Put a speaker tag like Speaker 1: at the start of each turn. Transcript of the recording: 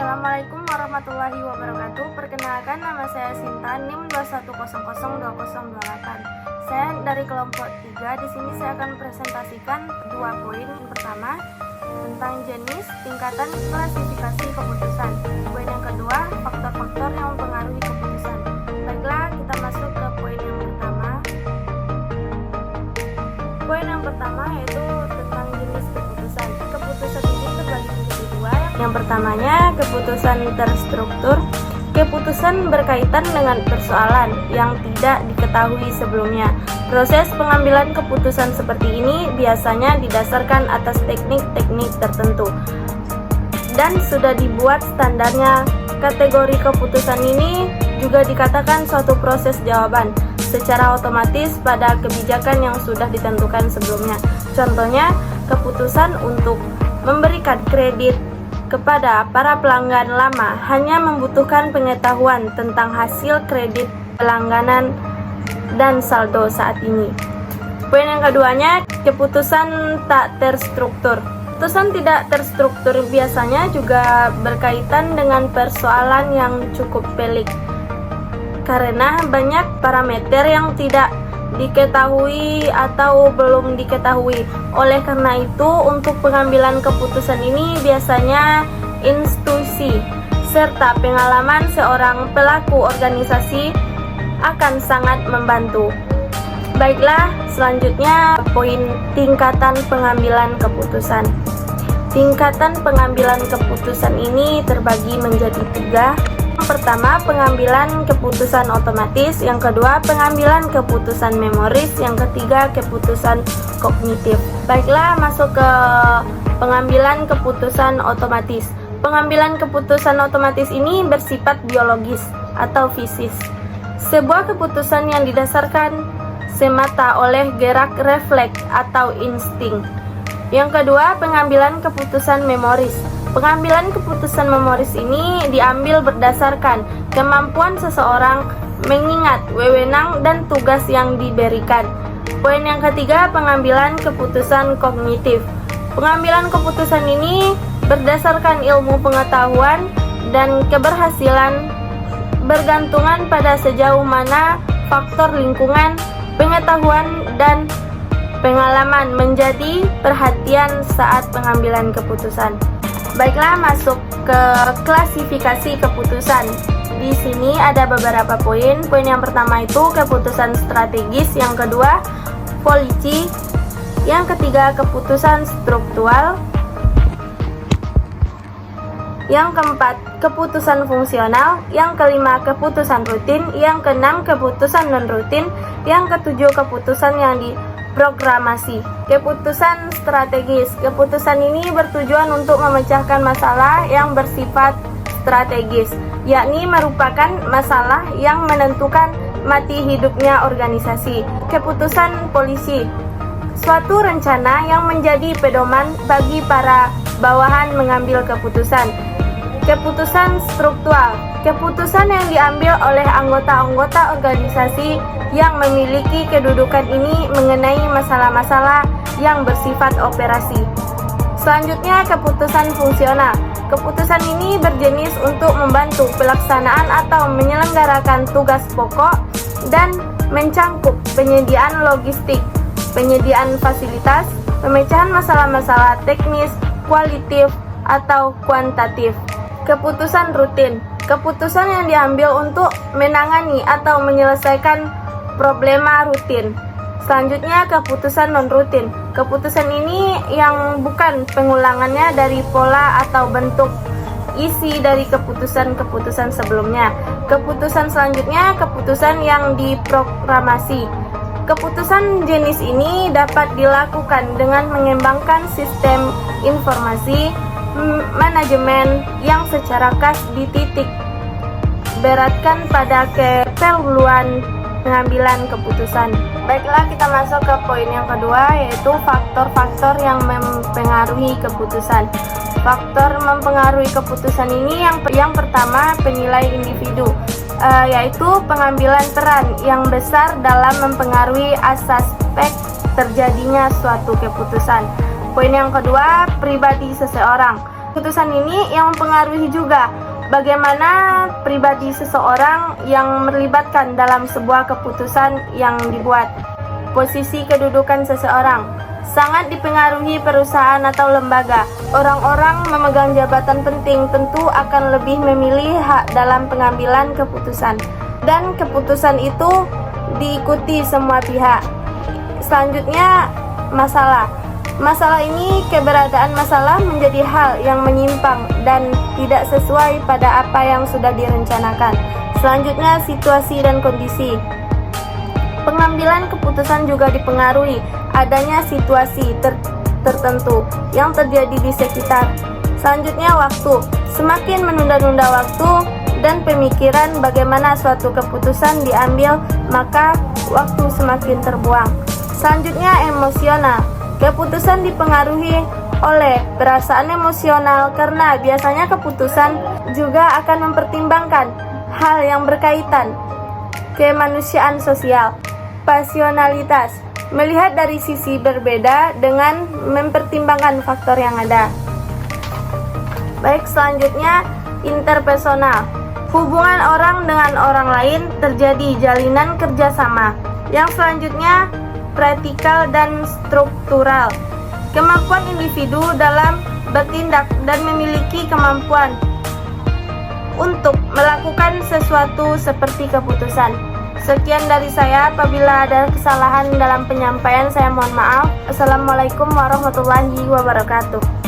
Speaker 1: Assalamualaikum warahmatullahi wabarakatuh. Perkenalkan, nama saya Sinta, NIM 21002028. Saya dari kelompok 3. Di sini saya akan presentasikan 2 poin. Yang pertama, tentang jenis, tingkatan, klasifikasi keputusan. Poin yang kedua, faktor-faktor yang mempengaruhi keputusan. Baiklah, kita masuk ke poin yang pertama. Poin yang pertama yaitu tentang jenis keputusan. Keputusan ini terbagi menjadi 2. Yang pertamanya, keputusan terstruktur. Keputusan berkaitan dengan persoalan yang tidak diketahui sebelumnya. Proses pengambilan keputusan seperti ini biasanya didasarkan atas teknik-teknik tertentu dan sudah dibuat standarnya. Kategori keputusan ini juga dikatakan suatu proses jawaban secara otomatis pada kebijakan yang sudah ditentukan sebelumnya. Contohnya, keputusan untuk memberikan kredit kepada para pelanggan lama hanya membutuhkan pengetahuan tentang hasil kredit pelangganan dan saldo saat ini. Poin yang keduanya, keputusan tak terstruktur. Keputusan tidak terstruktur biasanya juga berkaitan dengan persoalan yang cukup pelik, karena banyak parameter yang tidak diketahui atau belum diketahui. Oleh karena itu, untuk pengambilan keputusan ini biasanya intuisi serta pengalaman seorang pelaku organisasi akan sangat membantu. Baiklah, selanjutnya poin tingkatan pengambilan keputusan. Tingkatan pengambilan keputusan ini terbagi menjadi 3. Yang pertama, pengambilan keputusan otomatis. Yang kedua, pengambilan keputusan memoris. Yang ketiga, keputusan kognitif. Baiklah, masuk ke pengambilan keputusan otomatis. Pengambilan keputusan otomatis ini bersifat biologis atau fisis. Sebuah keputusan yang didasarkan semata oleh gerak refleks atau insting. Yang kedua, pengambilan keputusan memoris. Pengambilan keputusan memoris ini diambil berdasarkan kemampuan seseorang mengingat wewenang dan tugas yang diberikan. Poin yang ketiga, pengambilan keputusan kognitif. Pengambilan keputusan ini berdasarkan ilmu pengetahuan dan keberhasilan bergantungan pada sejauh mana faktor lingkungan, pengetahuan, dan pengalaman menjadi perhatian saat pengambilan keputusan. Baiklah, masuk ke klasifikasi keputusan. Di sini ada beberapa poin. Poin yang pertama itu keputusan strategis, yang kedua policy, yang ketiga keputusan struktural, yang keempat keputusan fungsional, yang kelima keputusan rutin, yang keenam keputusan non-rutin, yang ketujuh keputusan yang diprogramasi. Keputusan strategis. Keputusan ini bertujuan untuk memecahkan masalah yang bersifat strategis, yakni merupakan masalah yang menentukan mati hidupnya organisasi. Keputusan polisi. Suatu rencana yang menjadi pedoman bagi para bawahan mengambil keputusan. Keputusan struktural. Keputusan yang diambil oleh anggota-anggota organisasi yang memiliki kedudukan ini mengenai masalah-masalah yang bersifat operasi. Selanjutnya, keputusan fungsional. Keputusan ini berjenis untuk membantu pelaksanaan atau menyelenggarakan tugas pokok dan mencangkup penyediaan logistik, penyediaan fasilitas, pemecahan masalah-masalah teknis, kualitatif, atau kuantitatif. Keputusan rutin. Keputusan yang diambil untuk menangani atau menyelesaikan problema rutin. Selanjutnya, keputusan non-rutin. Keputusan ini yang bukan pengulangannya dari pola atau bentuk isi dari keputusan-keputusan sebelumnya. Keputusan selanjutnya, keputusan yang diprogramasi. Keputusan jenis ini dapat dilakukan dengan mengembangkan sistem informasi manajemen yang secara khas dititik beratkan pada keperluan pengambilan keputusan. Baiklah, kita masuk ke poin yang kedua, yaitu faktor-faktor yang mempengaruhi keputusan. Faktor mempengaruhi keputusan ini yang pertama, penilai individu, yaitu pengambilan peran yang besar dalam mempengaruhi aspek terjadinya suatu keputusan. Poin yang kedua, pribadi seseorang. Keputusan ini yang mempengaruhi juga bagaimana pribadi seseorang yang melibatkan dalam sebuah keputusan yang dibuat. Posisi kedudukan seseorang sangat dipengaruhi perusahaan atau lembaga. Orang-orang memegang jabatan penting tentu akan lebih memilih hak dalam pengambilan keputusan, dan keputusan itu diikuti semua pihak. Selanjutnya, masalah. Masalah ini, keberadaan masalah menjadi hal yang menyimpang dan tidak sesuai pada apa yang sudah direncanakan. Selanjutnya, situasi dan kondisi. Pengambilan keputusan juga dipengaruhi adanya situasi tertentu yang terjadi di sekitar. Selanjutnya, waktu. Semakin menunda-nunda waktu dan pemikiran bagaimana suatu keputusan diambil, maka waktu semakin terbuang. Selanjutnya, emosional. Keputusan dipengaruhi oleh perasaan emosional karena biasanya keputusan juga akan mempertimbangkan hal yang berkaitan kemanusiaan sosial. Pasionalitas, melihat dari sisi berbeda dengan mempertimbangkan faktor yang ada. Baik, selanjutnya interpersonal. Hubungan orang dengan orang lain terjadi jalinan kerjasama. Yang selanjutnya praktikal dan struktural. Kemampuan individu dalam bertindak dan memiliki kemampuan untuk melakukan sesuatu seperti keputusan. Sekian dari saya. Apabila ada kesalahan dalam penyampaian, saya mohon maaf. Assalamualaikum warahmatullahi wabarakatuh.